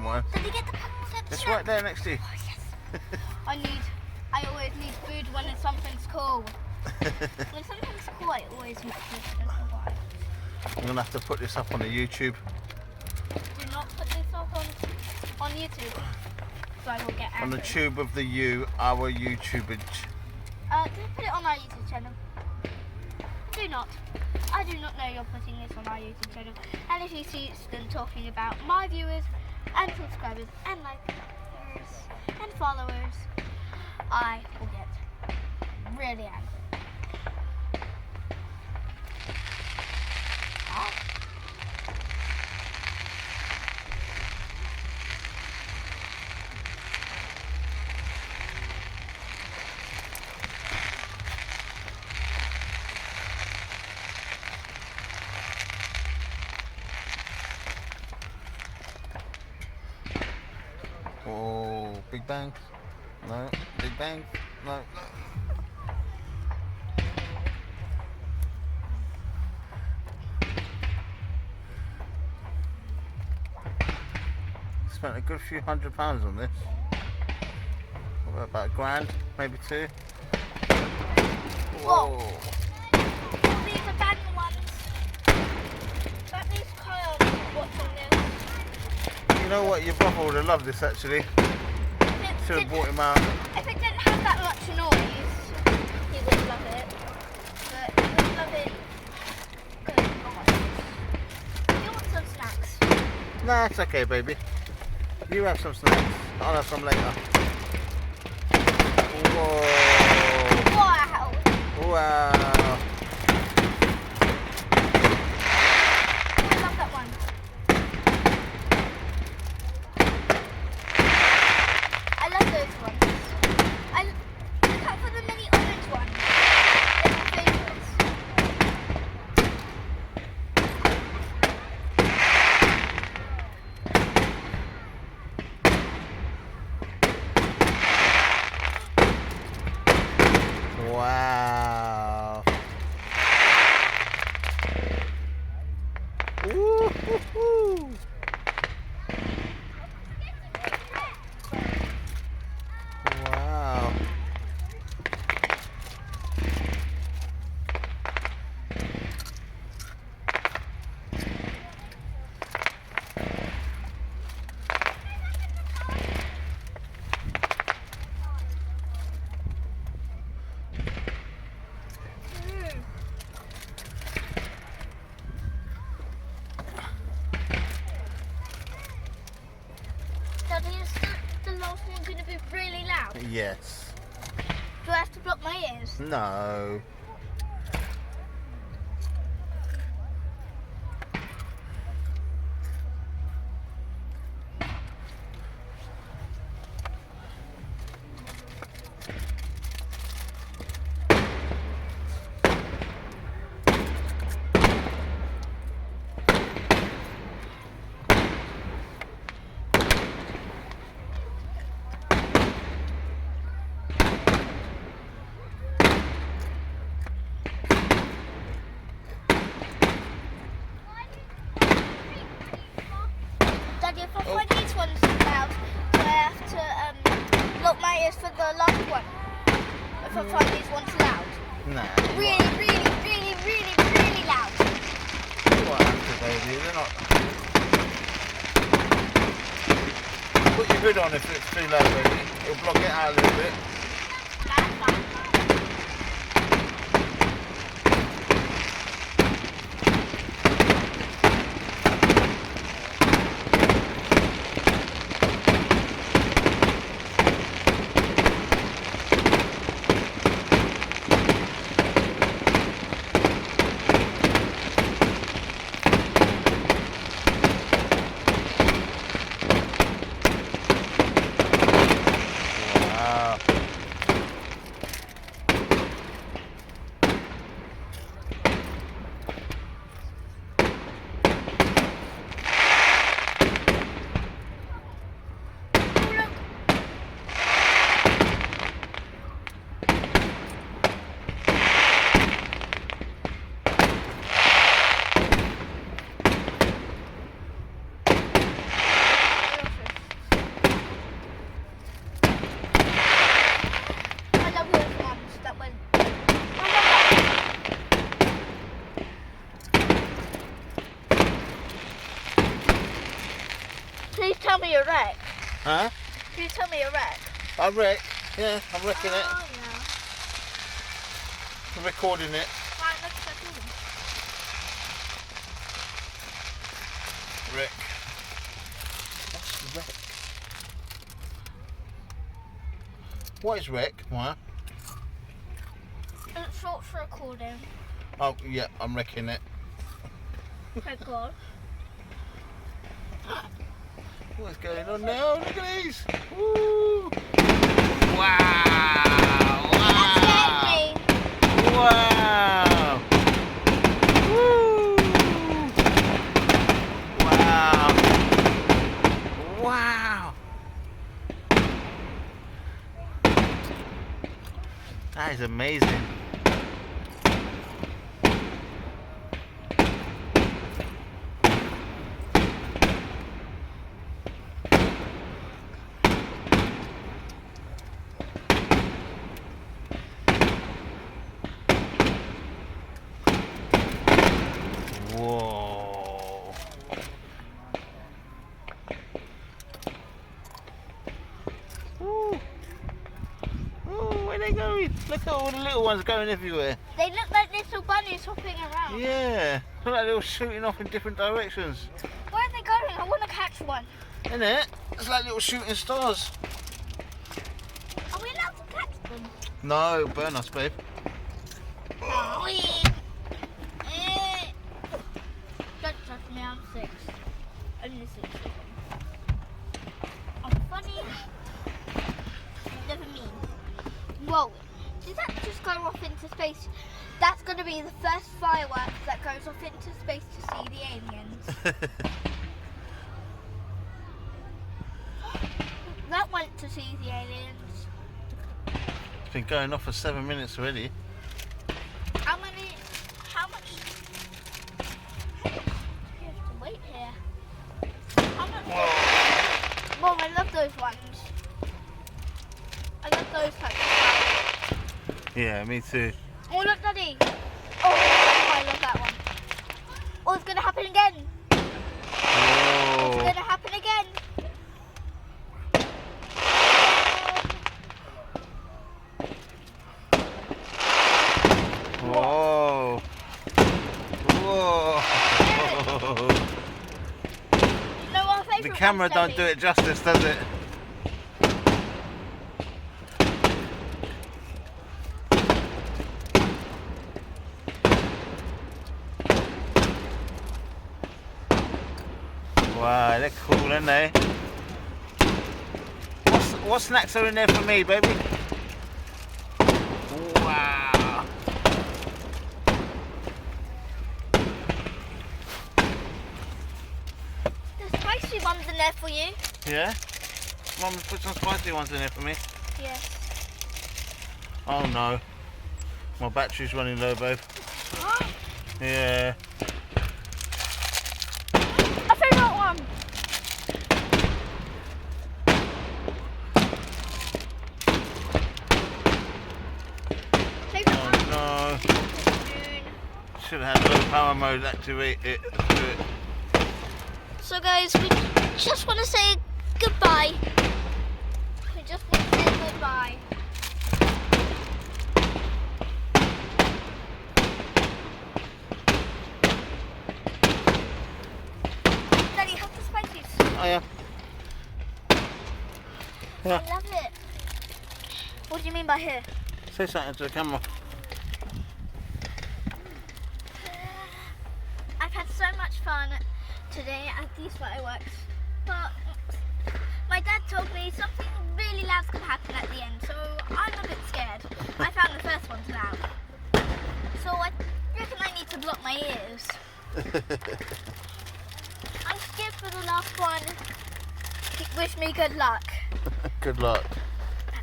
second one. Did you get the pack of It's snacks? right there next to you. Oh, yes. I always need food when something's cool. When something's cool, I always need food. I don't know why. I'm gonna have to put this up on the YouTube. Do not put this up on YouTube, so I will get angry. On the tube of the U, our YouTuber. Do put it on our YouTube channel. Do not. I do not know you're putting this on our YouTube channel. And if you see them talking about my viewers and subscribers and likers and followers, I will get really angry. Oh, Big Bang. No, Big Bang. No, no. Spent a good few £100 on this. About £1,000, maybe two. Whoa. These are bad ones. That means Kyle is watching this. You know what? Your brother would have loved this actually. Should have brought him out. If it didn't have that much noise, he would love it. But he would love it. Good. You want some snacks? Nah, it's okay, baby. You have some snacks. I'll have some later. Whoa. Wow. Wow. I love that one. I love those ones. Look out for the mini orange ones. They're my favourites. Wow. Ooh-hoo-hoo. Wow. Daddy, is the last one going to be really loud? Yes. Do I have to block my ears? No. Daddy, if I find these ones loud, do I have to block my ears for the last one? If I find these ones loud? Nah. Really, really, really, really, really loud. You won't have to, baby. They're not. Put your hood on if it's too low, baby. It'll block it out a little bit. That's fine. Wow. you're a wreck? Huh? Can you tell me you're a wreck? I wreck. Yeah, I'm wrecking it. Oh, yeah. I'm recording it. Right, let's go do it. Wreck. What's wreck? What is wreck, Maya? It's short for recording. Oh, yeah, I'm wrecking it. Thank God. What's going on now? Look at these. Woo! Wow! Wow! Wow! Woo! Wow! Wow! That is amazing. Whoa. Ooh. Ooh, where are they going? Look at all the little ones going everywhere. They look like little bunnies hopping around. Yeah. Look like they're all shooting off in different directions. Where are they going? I want to catch one. Isn't it? It's like little shooting stars. Are we allowed to catch them? No, burn us, babe. Don't judge me, I'm 6. Only 6. I'm funny. Never mean. Whoa, did that just go off into space? That's going to be the first fireworks that goes off into space to see the aliens. That went to see the aliens. It's been going off for 7 minutes already. How much do you have to wait here? How much? Whoa. Mom, I love those ones. I love those types of ones. Yeah, me too. Oh, look, Daddy. Oh, I love that one. Oh, it's going to happen again. Whoa. It's going to happen again. Whoa. Whoa. You know our favourite The camera ones, don't Daddy? do it justice, does it? Wow, they're cool, aren't they? What snacks are in there for me, baby? Wow. There's spicy ones in there for you. Yeah? Mum, put some spicy ones in there for me. Yes. Oh no. My battery's running low, babe. Yeah. A favourite one. Favourite one. Oh no. Should have had low power mode activate it. Do it. So guys, we just want to say goodbye. We just want to say goodbye. Daddy, have the spices. Oh yeah. Yeah. I love it. What do you mean by here? Say something to the camera. I've had so much fun today at these fireworks, but my dad told me something really loud's going to happen at the end, so I'm a bit scared. I found the first one's loud, so I reckon I need to block my ears. I'm scared for the last one. Wish me good luck. Good luck.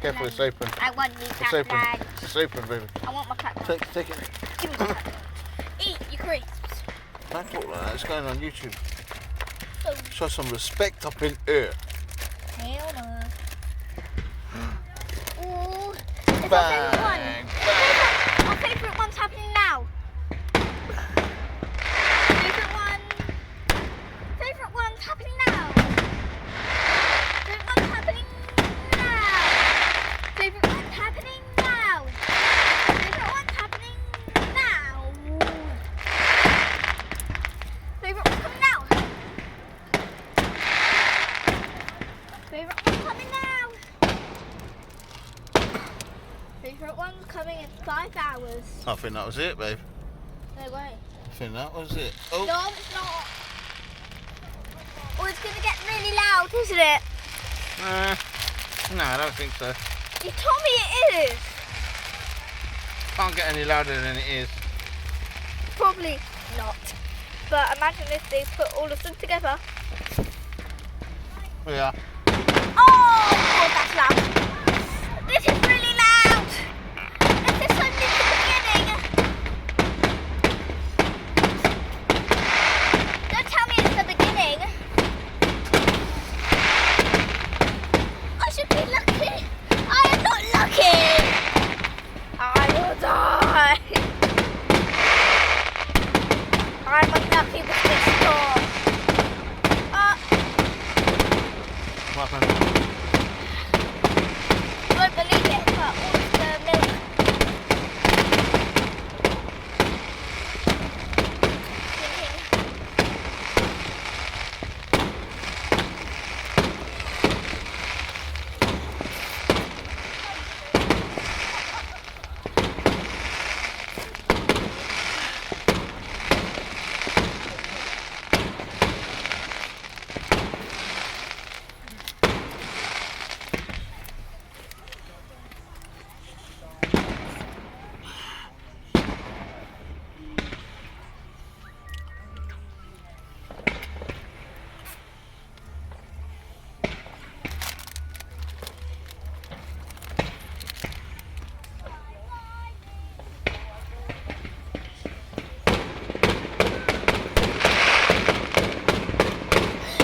Careful, it's open. I want you It's clap open. bags. It's open, baby. I want my clap bags. Take it. Give me the clap bags. Eat your crisps. Don't talk like that. It's going on YouTube. So, Show some respect up in here. hell no. Ooh, it's our favourite one. Bang. Our favourite one's happening now. Favourite one. Favourite one's happening now. Favourite one coming now. Favourite one's coming in 5 hours. I think that was it, babe. No way. I think that was it. Oh, No, it's not. Oh, it's going to get really loud, isn't it? no, I don't think so. You told me it is. Can't get any louder than it is. Probably not. But imagine if they put all of them together. Yeah. Oh, God, that's loud. This is really loud. This is only the beginning. Don't tell me it's the beginning. I should be lucky. I am not lucky. I will die. I'm unlucky with this door. What happened? You won't believe it, but all of the milk.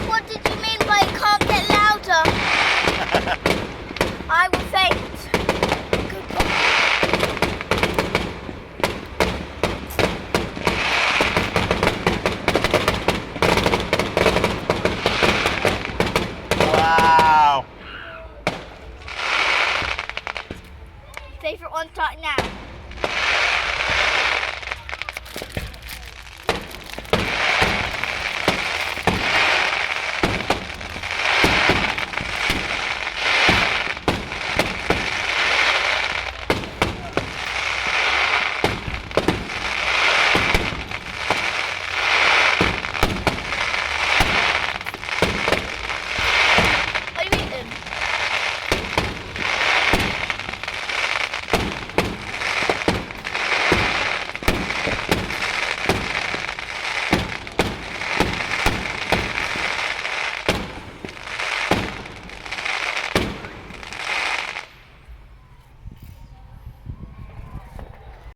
What did you mean by it can't get louder? I will faint. Goodbye. Wow. Favourite one starting now.